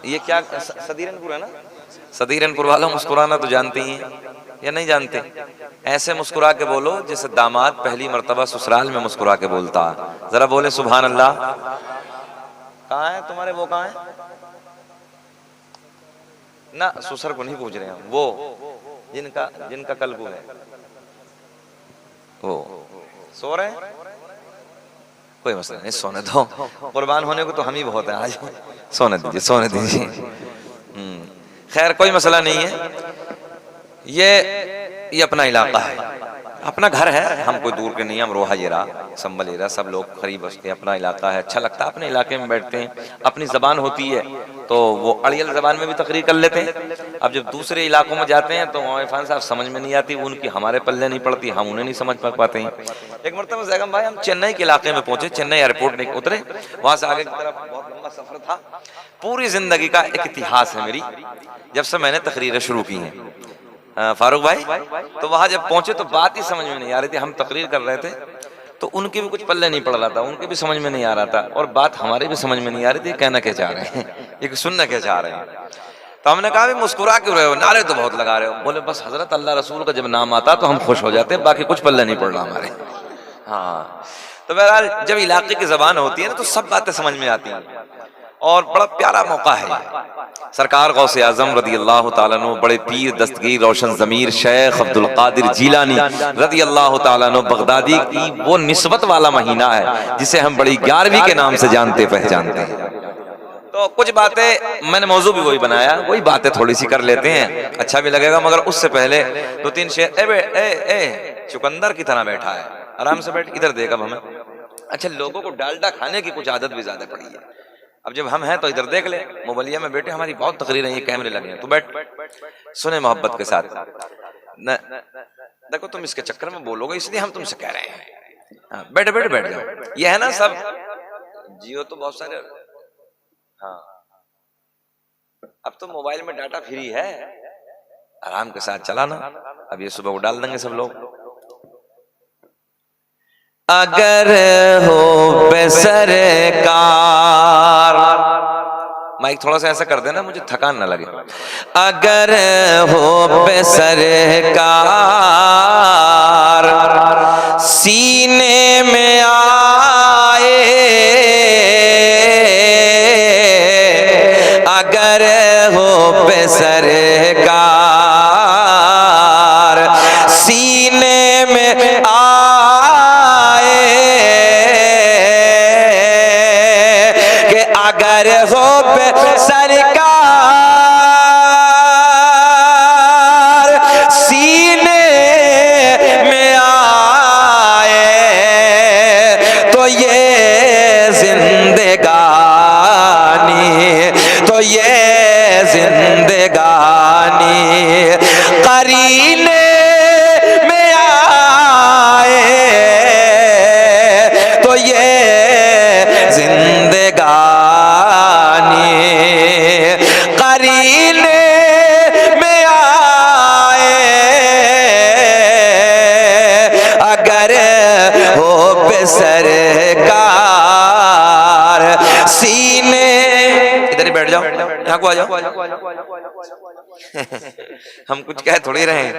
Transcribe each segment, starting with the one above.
ये क्या सदीरनपुर है ना? सदीरनपुर वालों मुस्कुराना तो जानते ही हैं या नहीं जानते? ऐसे मुस्कुरा के बोलो जैसे दामाद पहली मर्तबा ससुराल में मुस्कुरा के बोलता। जरा बोले सुभान अल्लाह। कहाँ है तुम्हारे वो, कहाँ है ना? ससुर को नहीं पूछ रहे हैं, वो जिनका कल्बू है वो सो रहे हैं। कोई मसला नहीं, सोने दो। कुर्बान होने को तो हम ही बहुत हैं आज। सोने दीजिए, सोने दीजिए। खैर कोई मसला नहीं है। ये अपना इलाका है, अपना घर है। हम कोई दूर के नहीं, हम रोहा येरा संबल येरा सब लोग करीब बसते, अपना इलाका है। अच्छा लगता है, अपने इलाके में बैठते हैं। अपनी जबान होती है तो वो अड़ियल जबान में भी तकरीर कर लेते हैं। अब जब दूसरे इलाकों में जाते हैं तो इरफान साहब समझ में नहीं आती, उनकी हमारे पल्ले नहीं पड़ती, हम उन्हें नहीं समझ पाते हैं। एक मरतबा जैगम भाई हम चेन्नई के इलाके में पहुंचे, चेन्नई एयरपोर्ट में उतरे, वहां से आगे की तरफ बहुत लंबा सफर था। पूरी जिंदगी का एक इतिहास है मेरी, जब से मैंने तकरीरें शुरू की हैं फारूक भाई। तो वहां जब पहुंचे तो बात ही समझ में नहीं आ रही थी। हम तकरीर कर रहे थे तो उनके भी कुछ पल्ले नहीं पड़ रहा था, उनके भी समझ में नहीं आ रहा था, और बात हमारे भी समझ में नहीं आ रही थी। कहना क्या चाह रहे हैं, ये सुनना क्या चाह रहे हैं। तो हमने कहा भी मुस्कुरा क्यों रहे हो, नारे तो बहुत लगा रहे हो। बोले बस हजरत अल्लाह रसूल का जब नाम आता तो हम खुश हो जाते, बाकी कुछ पल्ले नहीं पड़ रहा हमारे। हाँ, तो बहरहाल जब इलाके की जबान होती है ना तो सब बातें समझ में आती हैं, और बड़ा प्यारा मौका है। सरकार गौसे आजम रदी अल्लाह ताला अन्हु, बड़े पीर दस्तगीर रोशन ज़मीर शेख अब्दुल कादिर जीलानी रदी अल्लाह ताला अन्हु बगदादी की वो निस्बत वाला महीना है जिसे हम बड़ी 11वीं के नाम से जानते पहचानते हैं। तो कुछ बातें मैंने मौजू भी वही बनाया, वही बातें थोड़ी सी कर लेते हैं, अच्छा भी लगेगा। मगर उससे पहले 2-3 शेर। ए चुकंदर की तरह बैठा है, आराम से बैठ, इधर देख। अब हमें अच्छा लोगों को डालडा खाने की कुछ आदत भी ज्यादा पड़ी है। अब जब हम हैं तो इधर देख ले, मोबाइलिया में बैठे, हमारी बहुत तकरीरें, ये कैमरे लगे हैं, तो बैठ सुने मोहब्बत के साथ। न देखो तुम इसके चक्कर में बोलोगे इसलिए हम तुमसे कह रहे हैं। बैठ बैठ बैठ जाओ। ये है ना सब जियो तो बहुत सारे। हाँ, अब तो मोबाइल में डाटा फ्री है, आराम के साथ चलाना। अब ये सुबह को डाल देंगे सब लोग। अगर हो बेसरकार, माइक थोड़ा सा ऐसा कर देना, मुझे थकान ना लगे। अगर हो बेसरकार सीने में आए, अगर हो बेसरकार सीने में अगर हो सरकार सीने में आए तो ये जिंदगानी, तो ये जिंदगानी करीने में आए तो ये जिंदगानी करीने में आए, अगर हो सरकार सीने। इधर ही बैठ जाओ, यहाँ को आ जाओ। हम कुछ कह थोड़ी रहे हैं।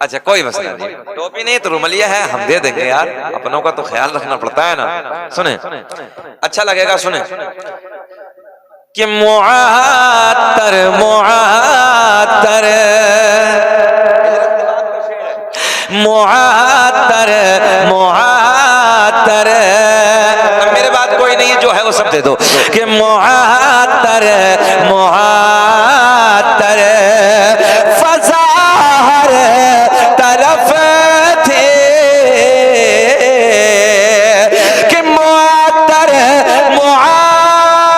अच्छा कोई मसला नहीं, टोपी नहीं तो रुमलिया है, हम दे देंगे यार, अपनों का तो ख्याल रखना पड़ता है ना। सुने, अच्छा लगेगा, सुने कि मुआतर मुआतर मुआतर मुआतर, मेरे बात कोई नहीं है, जो है वो सब दे दो। कि मुआतर मुआतर फजा हर तरफ थे, कि मुआतर मुआतर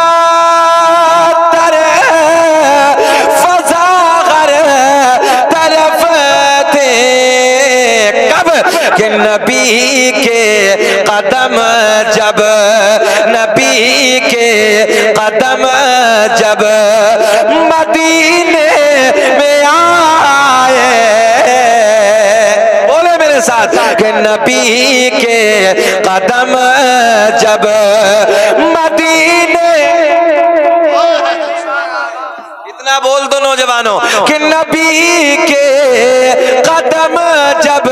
फजा हर तरफ थे। कब कि नबी के कदम जब, नबी के कदम जब मदीने में आए, बोले मेरे साथ कि नबी के कदम जब मदीने नौजवानों कि नबी के कदम जब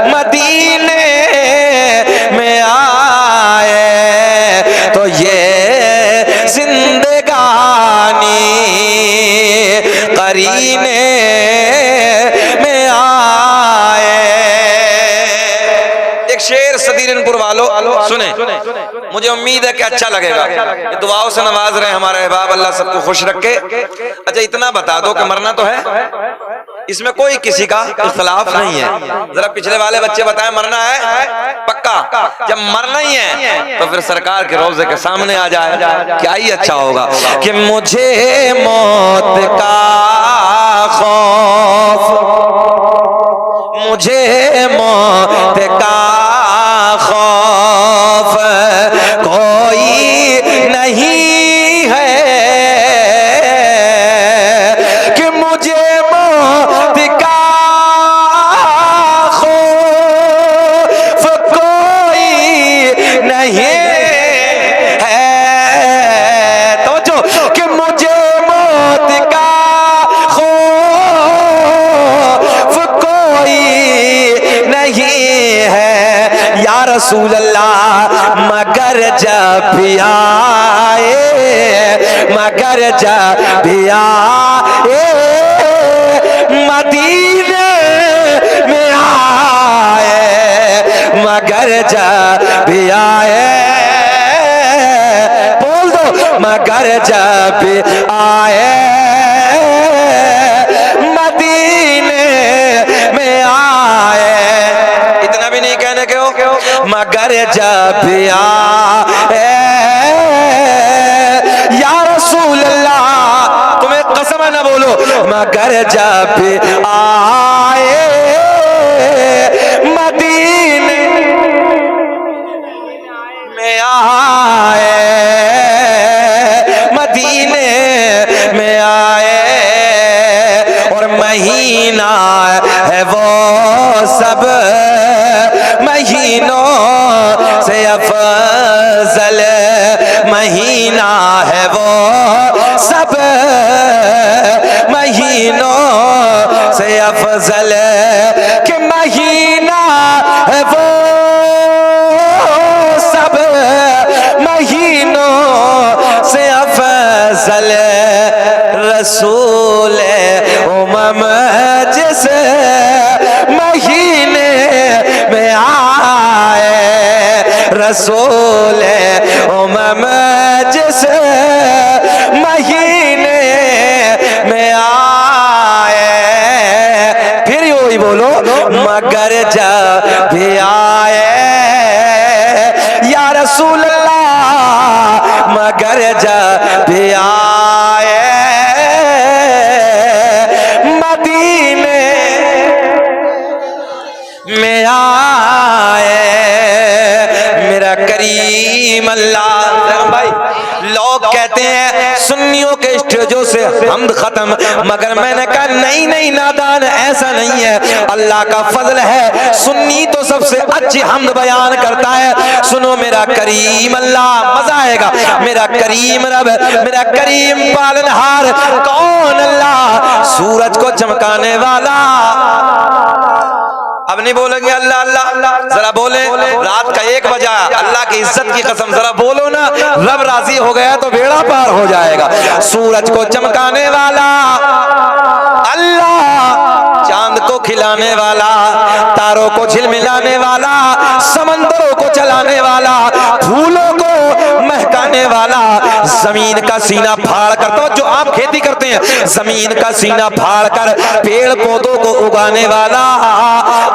मदीने में आए तो ये जिंदगानी करीने में आए। एक शेर सदीरनपुर वालों सुने, मुझे उम्मीद है कि अच्छा लगेगा। ये दुआओं से नवाज रहे हमारे अहबाब, अल्लाह सबको खुश रखे। अच्छा इतना बता दो कि मरना तो है, इसमें कोई किसी का इख्तलाफ नहीं है। जरा पिछले वाले बच्चे बताएं मरना है पक्का? जब मरना ही है तो फिर सरकार के रोजे के सामने आ जाए, क्या ही अच्छा होगा कि मुझे मौत का खौफ, मुझे मौत का खौफ कोई नहीं है, कि मुझे मौत का खौफ कोई नहीं है। तो जो कि मुझे मौत का खौफ कोई नहीं है या रसूल अल्लाह, मगर जब भी आए, मगर जब भी आए मदीने में आए, मगर जब भी आए, बोल दो मगर जब भी आए मदीने में आए। इतना भी नहीं कहने के हो, मगर जब भी आए या रसूल अल्लाह, तुम्हें कसम न बोलो, मगर जब भी आए मदीने में आए, मदीने में आए, और महीना है वो सब महीनों से अफजल, महीना है वो सब महीनों से अफजल, कि महीना है वो सब महीनों से अफजल, रसूल उमम जिस महीने में आए, रसूल उमम जिस महीने में आए। फिर वही बोलो मगर जब भी आए या रसूल अल्लाह, मगर जब भी आए मदीने में आए, मेरा करीम अल्लाह। भाई लोग कहते हैं सुन्नियों के स्टेजों से हमद खत्म, मगर मैंने कहा नहीं नहीं नादान, ऐसा नहीं है, अल्लाह का फजल है, सुन्नी तो सबसे अच्छी हमद बयान करता है। सुनो मेरा करीम अल्लाह, मजा आएगा। मेरा करीम रब, मेरा करीम पालनहार कौन? अल्लाह सूरज को चमकाने वाला। अब नहीं बोलेंगे अल्लाह अल्लाह, जरा बोले रात का 1 बजा, अल्लाह की इज्जत की कसम जरा बोलो ना, रब राजी हो गया तो बेड़ा पार हो जाएगा। सूरज को चमकाने वाला अल्लाह, चांद को खिलाने वाला, तारों को झिलमिलाने वाला, समंदरों को चलाने वाला, फूलों को महकाने वाला, जमीन का सीना फाड़ कर, तो जो आप खेती करते हैं, जमीन का सीना फाड़ कर पेड़ पौधों को उगाने वाला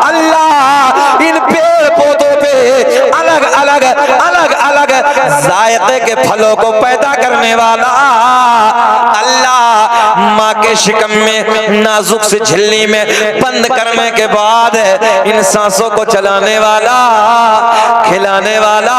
अल्लाह, इन पेड़ पौधों पे अलग अलग अलग अलग जायके के फलों को पैदा करने वाला अल्लाह, माँ के शिकम में नाजुक से झिल्ली में बंद करने के बाद इन सांसों को चलाने वाला, खिलाने वाला,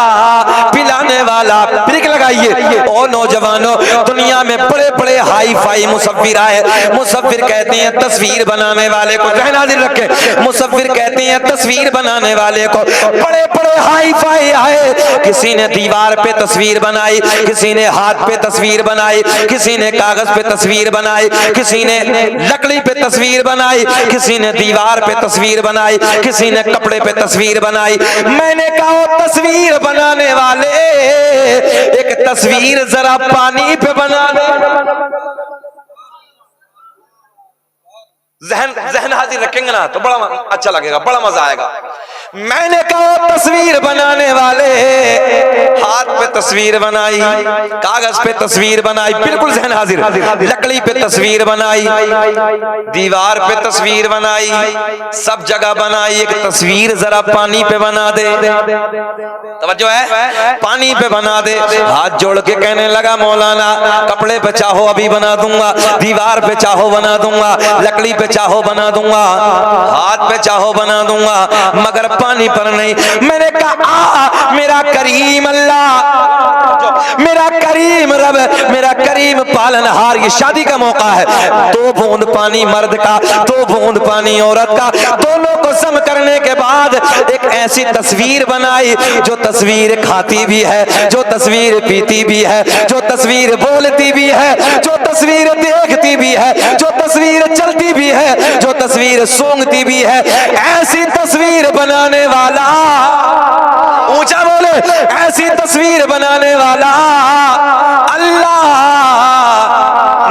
पिलाने वाला। ब्रेक लगाइए। ओ नौजवानों, दुनिया में बड़े बड़े हाई फाई मुसव्विर आए। मुसव्विर कहते हैं तस्वीर बनाने वाले को, नाज़िर रखे, मुसव्विर कहते हैं तस्वीर बनाने वाले को। बड़े बड़े हाई फाई आए, किसी ने दीवार पे तस्वीर बनाई, किसी ने हाथ पे तस्वीर बनाई, किसी ने कागज पे तस्वीर तस्वीर बनाई, किसी ने लकड़ी पे तस्वीर बनाई, किसी ने दीवार पे तस्वीर बनाई, किसी ने कपड़े पे तस्वीर बनाई। मैंने कहा तस्वीर बनाने वाले एक तस्वीर जरा पानी पे बना दे। जहन हाजिर रखेंगे ना तो बड़ा अच्छा लगेगा, बड़ा मजा आएगा। मैंने कहा तस्वीर बनाने वाले हाथ पे तस्वीर बनाई, कागज पे तस्वीर बनाई, बिल्कुल जहन हाजिर, लकड़ी पे तस्वीर बनाई, दीवार पे तस्वीर बनाई, सब जगह बनाई। एक तस्वीर जरा पानी पे बना दे, तवज्जो है, पानी पे बना दे। हाथ जोड़ के कहने लगा मौलाना कपड़े पे चाहो अभी बना दूंगा, दीवार पे चाहो बना दूंगा, लकड़ी पे चाहो बना दूंगा, हाथ पे चाहो बना दूंगा, मगर पानी पर नहीं। मैंने कहा मेरा करीम अल्लाह, मेरा करीम रब, मेरा करीम पालनहार, ये शादी का मौका है, 2 बूंद पानी मर्द का, 2 बूंद पानी औरत का, दोनों को सम करने के बाद एक ऐसी तस्वीर बनाई जो तस्वीर खाती भी है, जो तस्वीर पीती भी है, जो तस्वीर बोलती भी है, जो तस्वीर देखती भी है, जो तस्वीर चलती भी है, जो तस्वीर सूंघती भी है। ऐसी तस्वीर बनाने वाला, ऊंचा बोले, ऐसी तस्वीर बनाने वाला अल्लाह।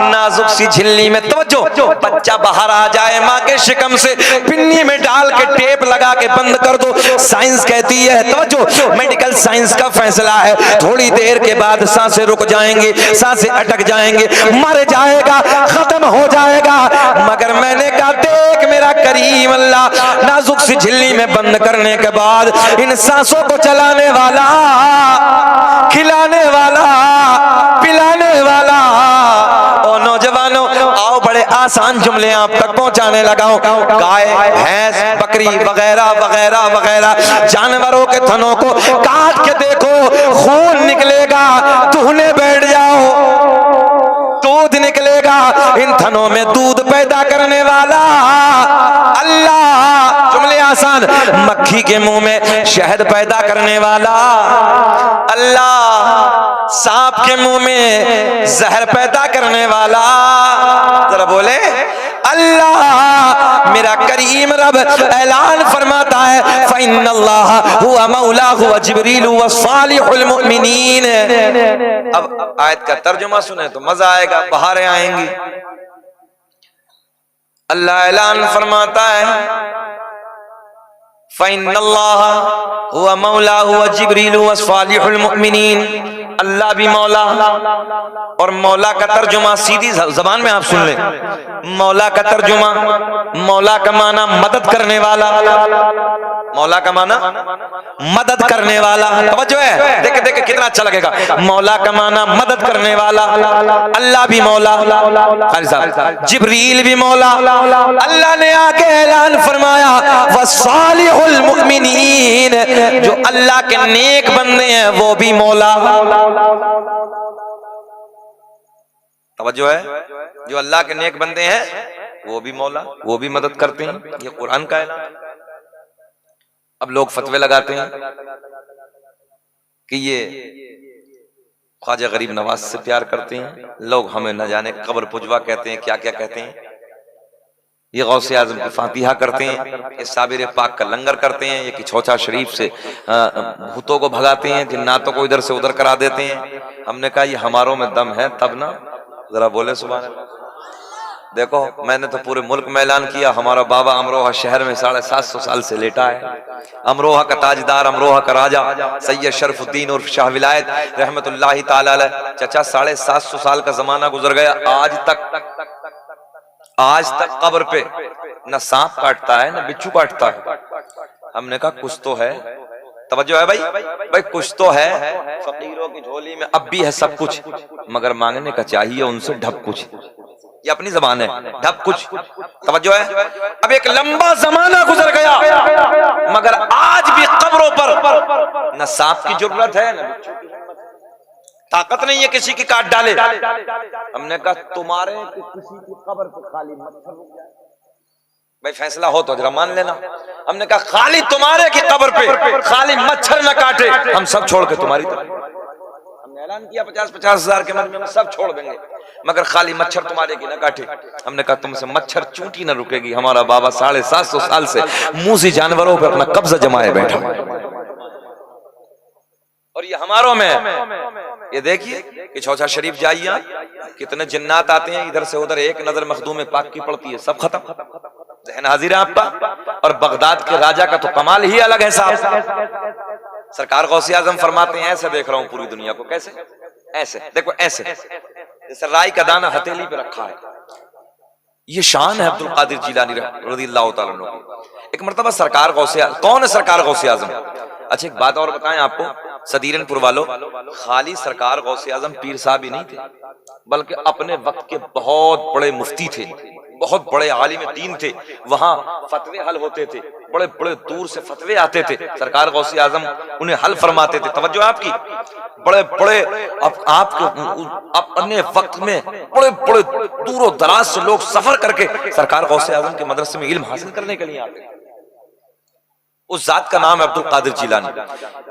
नाजुक सी झिल्ली में तवज्जो, बच्चा बाहर आ जाए माँ के शिकम से, पिन्नी में डाल के टेप लगा के बंद कर दो। साइंस कहती है, तवज्जो, मेडिकल साइंस का फैसला है, थोड़ी देर के बाद सांसें रुक जाएंगी, सांसें अटक जाएंगे, मर जाएगा, खत्म हो जाएगा। मगर मैंने कहा देख मेरा करीम अल्लाह, नाजुक सी झिल्ली में बंद करने के बाद इन सांसों को चलाने वाला, खिलाने वाला, पिलाने वाला। और नौजवानों आओ बड़े आसान जुमले आप तक पहुंचाने लगाओ। गाय, भैंस, बकरी वगैरह वगैरह वगैरह जानवरों के थनों को काट के देखो, खून निकलेगा, दुहने बैठ जाओ, दूध निकलेगा। इन थनों में दूध पैदा करने वाला अल्लाह। जुमले आसान। मक्खी के मुंह में शहद पैदा करने वाला अल्लाह। सांप के मुंह में जहर पैदा करने वाला, जरा बोले अल्लाह। मेरा करीम रब ऐलान फरमाता है, फ़इन्नल्लाह हुवा मौलाहु व जिब्रील व सालिहुल मुमिनीन। अब आयत का तर्जुमा सुने तो मजा आएगा, बहारें आएंगी। अल्लाह ऐलान फरमाता है, फ़इन्नल्लाह हुवा मौलाहु व जिब्रील व सालिहुल मुमिनीन। अल्लाह भी मौला, और मौला का तर्जुमा सीधी जबान में आप सुन लें। मौला का तर्जुमा, मौला का माना मदद करने वाला, मौला का माना मदद करने वाला। तवज्जो है, देखे देखे कितना अच्छा लगेगा। मौला का माना मदद करने वाला, अल्लाह भी मौला, जिब्रील भी मौला। अल्लाह ने आके ऐलान फरमाया, वसालिहुल मुमिनीन, जो अल्लाह के नेक बंदे हैं वो भी मौला। तवज्जो है, जो अल्लाह के नेक बंदे हैं वो भी मौला, वो भी मदद करते हैं। ये कुरान का ऐलान। अब लोग फतवे लगाते हैं कि ये ख्वाजा गरीब नवाज से प्यार करते हैं, लोग हमें न जाने कब्र पुजवा कहते हैं, क्या क्या कहते हैं, ये गौसे आजम की फातिहा करते हैं, ये साबिर पाक का लंगर करते हैं, ये किछोचा शरीफ से भूतों को भगाते हैं, जिन्नातों को इधर से उधर करा देते हैं। हमने कहा ये हमारों में दम है तब ना, जरा बोले सुभान अल्लाह। देखो मैंने तो पूरे मुल्क में ऐलान किया, हमारा बाबा अमरोहा शहर में 750 साल से लेटा है। अमरोहा का ताजदार, अमरोहा का राजा सैयद शरफुद्दीन उर्फ शाह विलायत रहमतुल्लाहि ताला अलैह, चचा 750 साल का जमाना गुजर गया, आज तक कब्र पे न सांप काटता है न बिच्छू काटता है। हमने कहा कुछ तो है, तवज्जो है भाई, भाई कुछ तो है। फकीरों की झोली में अब भी है सब कुछ, मगर मांगने का चाहिए उनसे ढब कुछ। ये अपनी जबान है, ढब कुछ। तवज्जो है। अब एक लंबा जमाना गुजर गया, मगर आज भी कब्रों पर न सांप की जरूरत है न बिच्छू की, ताकत नहीं है किसी की काट डाले। हमने कहा तुम्हारे किसी की कब्र पे खाली मच्छर रुक जाए, भाई फैसला हो तो जरा मान लेना। हमने कहा खाली तुम्हारे की कब्र पे खाली मच्छर न काटे, हम सब छोड़ के तुम्हारी तरफ। ऐलान किया 50-50 हजार के मजमे में सब छोड़ देंगे, मगर खाली मच्छर तुम्हारे की ना काटे। हमने कहा तुमसे मच्छर चूंटी ना रुकेगी, हमारा बाबा 750 साल से मूसी जानवरों पर अपना कब्जा जमाए बैठा, और ये हमारों में। ये देखिए कि चौथा शरीफ जाइए, कितने जिन्नात आते हैं इधर से उधर, एक नजर मखदूम पाक की पड़ती है, सब खत्म। ज़हन हाजिर है आपका। और बगदाद के राजा का तो कमाल ही अलग है साहब। सरकार गौसे आजम फरमाते हैं, ऐसे देख रहा हूं पूरी दुनिया को, कैसे ऐसे देखो, ऐसे जैसे राई का दाना हथेली पे रखा है। ये शान है अब्दुल कादिर जिलानी रज़ियल्लाहु ताला अन्हु की। एक मर्तबा सरकार गौसे, कौन है सरकार गौसे आजम? अच्छा एक बात और बताएं आपको सदीरनपुर वालों, खाली सरकार गौसे आजम पीर साहब ही नहीं थे, बल्कि अपने वक्त के बहुत बड़े मुफ्ती थे, बहुत बड़े आलिम दीन थे। वहां फतवे हल होते थे, बड़े बड़े दूर से फतवे आते थे, सरकार गौसे आजम उन्हें हल फरमाते थे। तवज्जो आपकी, बड़े बड़े अपने वक्त में बड़े बड़े दूर दराज से लोग सफर करके सरकार गौसे आजम के मदरसे में इल्म हासिल करने के लिए आते थे। उस जात का नाम है अब्दुल कादिर जिलानी।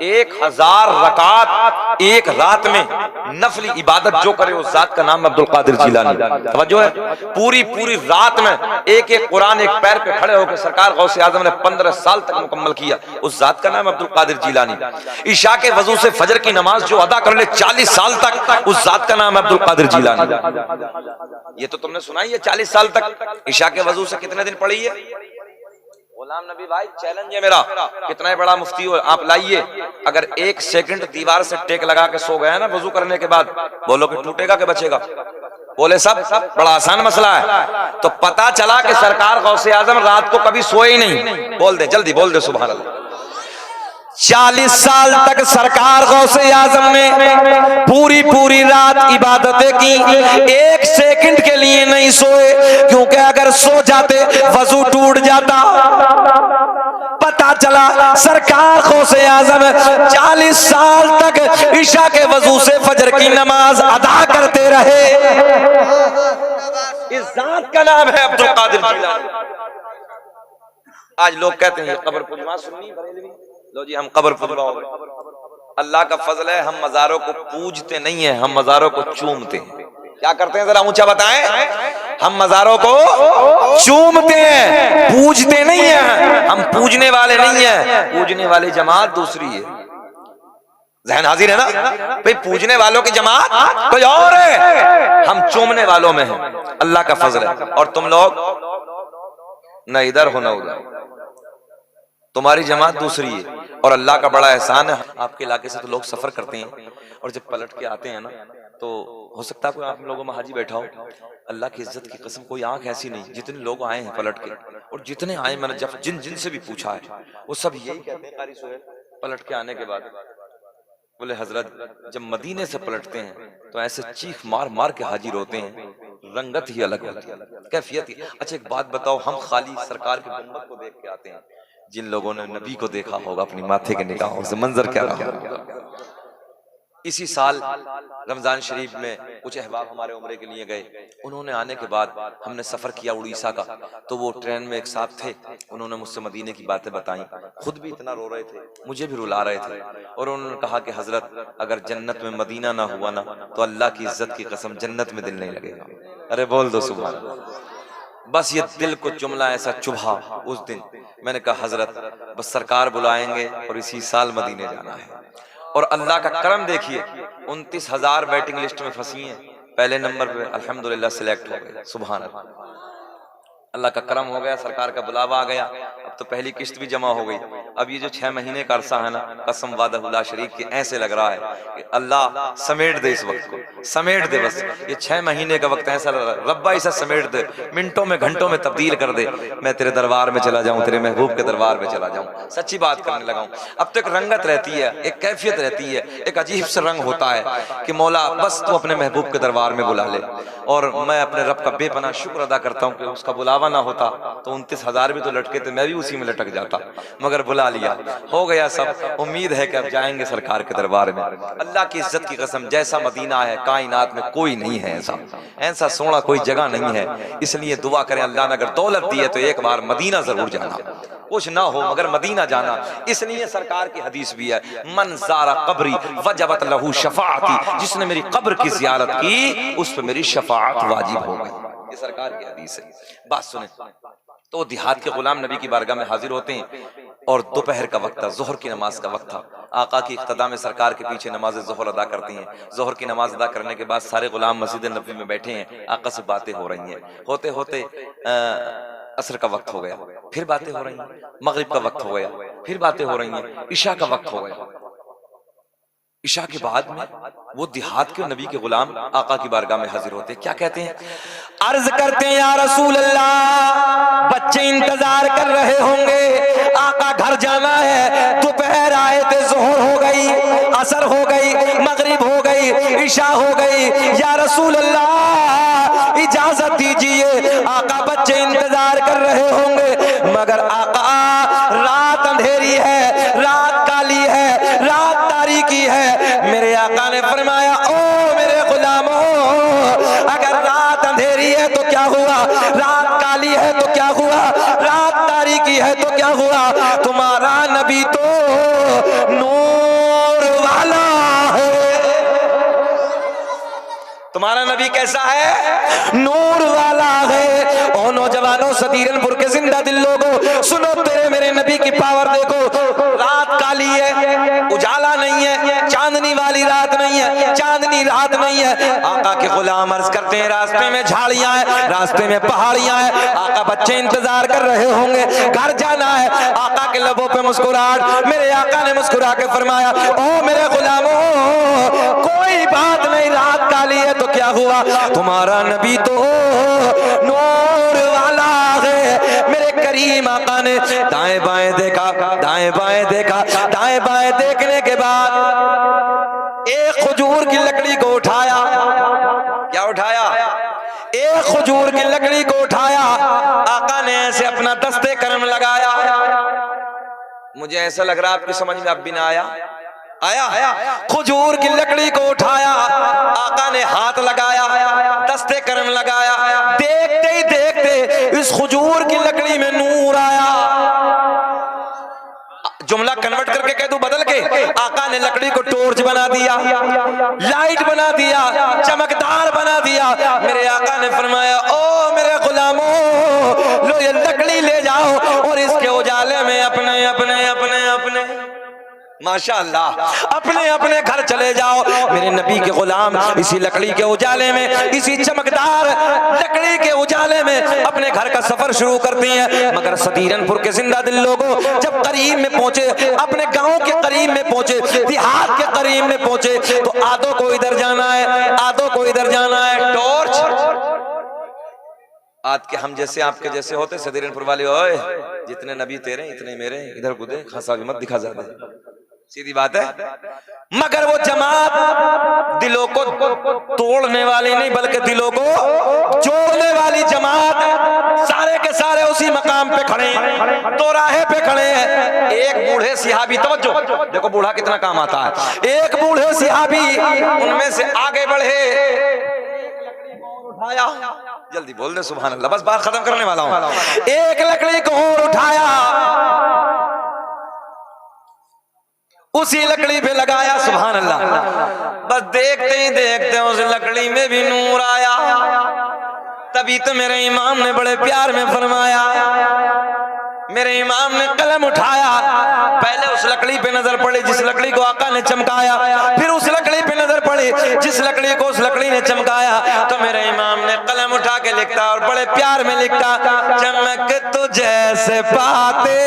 1000 रकात एक रात में नफली इबादत जो करे उस जात का नाम है अब्दुल कादिर जिलानी। तवज्जो है, पूरी पूरी रात में एक एक कुरान एक पैर पे खड़े होकर सरकार गौसे आजम ने 15 साल तक मुकम्मल किया। उस जात का नाम अब्दुल कादिर जिलानी। ईशा के वजू से फजर की नमाज जो अदा कर ले 40 साल तक, उस जात का नाम है अब्दुल कादिर जिलानी। ये तो तुमने सुना ही है, 40 साल तक ईशा के वजू से कितने दिन पढ़ी है? गुलाम नबी भाई चैलेंज है मेरा, कितना बड़ा मुफ्ती हो आप, लाइए। अगर 1 सेकंड दीवार से टेक लगा के सो गए ना वजू करने के बाद, बोलो कि टूटेगा कि बचेगा? बोले सब, बड़ा आसान मसला है। तो पता चला कि सरकार गौसे आजम रात को कभी सोए ही नहीं। बोल दे जल्दी, बोल दे सुभान अल्लाह। 40 साल तक सरकार गौसे आजम ने पूरी पूरी रात इबादतें की, 1 सेकंड के लिए नहीं सोए, क्योंकि अगर सो जाते वजू टूट जाता। पता चला सरकार गौसे आजम 40 साल तक ईशा के वजू से फजर की नमाज अदा करते रहे। इस जात का नाम है अब्दुल कादिर जिलानी। आज लोग कहते हैं कब्र पुजवा सुन्नी बरेलवी, लो जी हम कब्र पुजवा हो गए। अल्लाह का फजल है, हम मज़ारों को पूजते नहीं है, हम मज़ारों को चूमते हैं। क्या करते हैं जरा ऊंचा बताएं? हम मज़ारों को चूमते हैं, पूजते नहीं है। हम पूजने वाले नहीं है, पूजने वाली जमात दूसरी है। ज़हन हाजिर है ना भाई? पूजने वालों की जमात कोई और है, हम चूमने वालों में हैं। अल्लाह का फजल है। और तुम लोग न इधर हो न उधर, तुम्हारी जमात दूसरी है। और अल्लाह का बड़ा एहसान है, आपके इलाके से तो लोग सफर करते हैं और जब पलट के आते हैं ना, तो हो सकता है कोई आप लोगों में हाजी बैठा हो, अल्लाह की इज्जत की कसम कोई आंख ऐसी नहीं, जितने लोग आए हैं पलट के, और जितने आए मैंने जब जिन जिन से भी पूछा है वो सब यही कहते हैं कारी सोहेल पलट के आने के बाद, बोले हजरत जब मदीने से पलटते हैं तो ऐसे चीख मार मार के हाजिर होते हैं, रंगत ही अलग होती है, कैफियत ही। अच्छा एक बात बताओ, हम खाली सरकार के गुंबद को देख के आते हैं, जिन लोगों ने नबी को देखा होगा अपनी माथे के निगाहों से, मंजर क्या रहा होगा। इसी साल रमजान शरीफ में कुछ अहबाब हमारे उम्रे के लिए गए, उन्होंने आने के बाद हमने सफर किया उड़ीसा का, तो वो ट्रेन में एक साहब थे, उन्होंने मुझसे मदीने की बातें बताई, खुद भी इतना रो रहे थे, मुझे भी रुला रहे थे। और उन्होंने कहा कि हजरत अगर जन्नत में मदीना ना हुआ ना, तो अल्लाह की इज्जत की कसम जन्नत में दिल नहीं लगेगा। अरे बोल दो सुभान अल्लाह। बस ये दिल को जुमला ऐसा चुभा उस दिन, मैंने कहा हजरत बस सरकार बुलाएंगे और इसी साल मदीने जाना है। और अल्लाह का करम देखिए, 29,000 वेटिंग लिस्ट में फंसी हैं, पहले नंबर पे अल्हम्दुलिल्लाह सिलेक्ट हो गए। सुभान अल्लाह, अल्लाह का करम हो गया, सरकार का बुलावा आ गया। अब तो पहली किस्त भी जमा हो गई। अब ये जो 6 महीने का अरसा है ना, कसम वादा शरीफ के ऐसे लग रहा है कि अल्लाह समेट दे, इस वक्त को समेट दे। बस ये 6 महीने का वक्त ऐसा रब्बा ऐसा समेट दे, मिनटों में घंटों में तब्दील कर दे, मैं तेरे दरबार में चला जाऊं, तेरे महबूब के दरबार में चला जाऊं, सच्ची बात करने लगा हूं। अब तो एक रंगत रहती है, एक कैफियत रहती है, एक अजीब सा रंग होता है कि मौला बस तू अपने महबूब के दरबार में बुला ले। और मैं अपने रब का बेपनाह शुक्र अदा करता हूँ कि उसका बुलावा ना होता तो 29,000 भी तो लटके थे, मैं भी उसी में लटक जाता, मगर बुला लिया, हो गया सब। उम्मीद है कि अब जाएंगे सरकार के दरबार में। अल्लाह की इज्जत की कसम, जैसा मदीना है कायनात में कोई नहीं है, ऐसा सोना कोई जगह नहीं है। इसलिए दुआ करें अल्लाह ने अगर दौलत दी है तो एक बार मदीना जरूर जाना, कुछ ना हो मगर मदीना जाना। इसलिए सरकार की हदीस भी है, मन ज़ारा कब्री वजबत लहू शफाअती, जिसने मेरी कब्र की जियारत की उस पर मेरी शफाअत वाजिब हो गई। ये सरकार की हदीस है। बात सुने, तो देहात के गुलाम नबी की बारगाह में हाजिर होते हैं और दोपहर का वक्त था, जोहर की नमाज का वक्त था। आका की इख्तिदा में सरकार के पीछे नमाज जोहर अदा करती हैं। जोहर की नमाज अदा करने के बाद सारे गुलाम मस्जिद नबी में बैठे हैं, आका से बातें हो रही हैं। होते होते असर का वक्त हो गया, फिर बातें हो रही हैं। मगरिब का वक्त हो गया, फिर बातें हो रही हैं। इशा का वक्त हो गया। इशा के बाद में वो देहात के नबी के गुलाम आका की बारगाह में हाजिर होते हैं। क्या कहते हैं? अर्ज करते हैं, या रसूल अल्लाह, बच्चे इंतजार कर रहे होंगे, आका घर जाना है। दोपहर आए थे, जोहर हो गई, असर हो गई, मगरिब हो गई, इशा हो गई। या रसूल अल्लाह इजाजत दीजिए, आका बच्चे इंतजार कर रहे होंगे, मगर आका रात अंधेरी है, रात काली है, रात तारीकी है। मेरे आका ने फरमाया, ओ मेरे गुलामों, अगर रात अंधेरी है तो क्या हुआ, रात काली है तो क्या हुआ, रात तारीकी है तो क्या हुआ, तुम्हारा नबी तो नूर वाला है। तुम्हारा नबी कैसा है? नूर वाला है। ओ नौजवानों, सदीरनपुर के जिंदा दिल लोगों, सुनो, तेरे मेरे नबी की पावर देखो। रात काली है, उजाला नहीं है, चांदनी वाली रात नहीं है, चांदनी रात नहीं है। आका के गुलाम अर्ज करते हैं, रास्ते में झाड़ियां हैं, रास्ते में पहाड़ियां हैं। आका बच्चे इंतजार कर रहे होंगे, घर जाना है। आका के लबों पे मुस्कुराहट। मेरे आका ने मुस्कुरा के फरमाया, ओ मेरे गुलामों, कोई बात नहीं, रात काली है तो क्या हुआ, तुम्हारा नबी तो नूर वाला है। मेरे करीम आका ने दाएं बाएं देखा, दाएं बाएं देखा, दाएं बाएं देखने के बाद एक खजूर की लकड़ी को उठाया। क्या उठाया? एक खजूर की लकड़ी को उठाया। आका ने ऐसे अपना दस्ते करम लगाया। मुझे ऐसा लग रहा आपकी समझ में अब भी ना आया? आया? खजूर की लकड़ी को उठाया, आका ने हाथ लगाया, दस्ते करम लगाया। देखते ही देखते इस खजूर की लकड़ी में नूर आया। जुमला कन्वर्ट करके कह दूं बदल के, आका ने लकड़ी को टॉर्च बना दिया, लाइट बना दिया, चमकदार बना दिया। मेरे आका ने फरमाया, ओ मेरे गुलामों, लो ये लकड़ी ले जाओ और इसके उजाले में अपने अपने अपने अपने माशाअल्लाह अपने अपने घर चले जाओ। मेरे नबी के गुलाम इसी लकड़ी के उजाले में, इसी चमकदार लकड़ी के उजाले में अपने घर का सफर शुरू करते हैं। मगर सदीरनपुर के जिंदा दिल लोगों, जब करीब में पहुंचे, अपने गांव के करीब में पहुंचे, देहात के करीब में पहुंचे, तो आधों को इधर जाना है, आधों को इधर जाना है। टॉर्च आज के हम जैसे आपके जैसे होते सदीरनपुर वाले, ओए जितने नबी तेरे इतने मेरे, इधर कूदे, खसा भी मत दिखा जाते, सीधी बात है। मगर वो जमात दिलों को तोड़ने वाली नहीं, बल्कि दिलों को जोड़ने वाली जमात, सारे के सारे उसी मकाम पे खड़े हैं, दोराहे पे खड़े हैं। एक बूढ़े सिहाबी, तवज्जो देखो बूढ़ा कितना काम आता है। एक बूढ़े सिहाबी उनमें से आगे बढ़े, उठाया, जल्दी बोल दे सुभान अल्लाह, बस बात खत्म करने वाला हूं। एक लकड़ी को और उठाया, उसी लकड़ी पे लगाया, सुभान अल्लाह। बस देखते ही देखते उस लकड़ी में भी नूर आया। तभी तो मेरे इमाम ने बड़े प्यार में फरमाया, मेरे इमाम ने कलम उठाया, पहले उस लकड़ी पे नजर पड़ी जिस लकड़ी को आका ने चमकाया, फिर उस लकड़ी पे नजर पड़ी जिस लकड़ी को उस लकड़ी ने चमकाया। तो मेरे इमाम ने कलम उठा के लिखता और बड़े प्यार में लिखता, चमक तो जैसे पाते,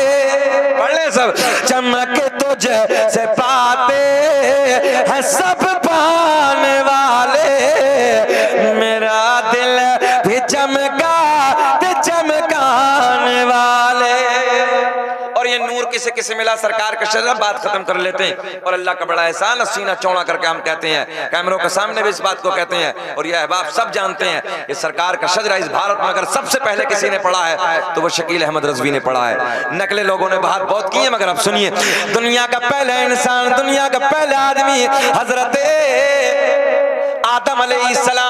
पढ़ ले सब, चमक तो जैसे पाते हैं सब पाने वाले, मेरा दिल भी चमका ते चमकाने वाले। और ये नूर किसे किसे मिला, सरकार का शजरा, बात खत्म कर लेते हैं। और अल्लाह का बड़ा एहसान, सीना चौड़ा करके हम कहते हैं, कैमरों के सामने भी इस बात को कहते हैं, और ये अहबाब सब जानते हैं, ये सरकार का शजरा इस भारत में अगर सबसे पहले किसी ने पढ़ा है तो वो शकील अहमद रज़वी ने पढ़ा है। नकले लोगों ने बात बहुत की है, मगर अब सुनिए, दुनिया का पहला इंसान, दुनिया का पहला आदमी हजरत आदम अलैहिस्सलाम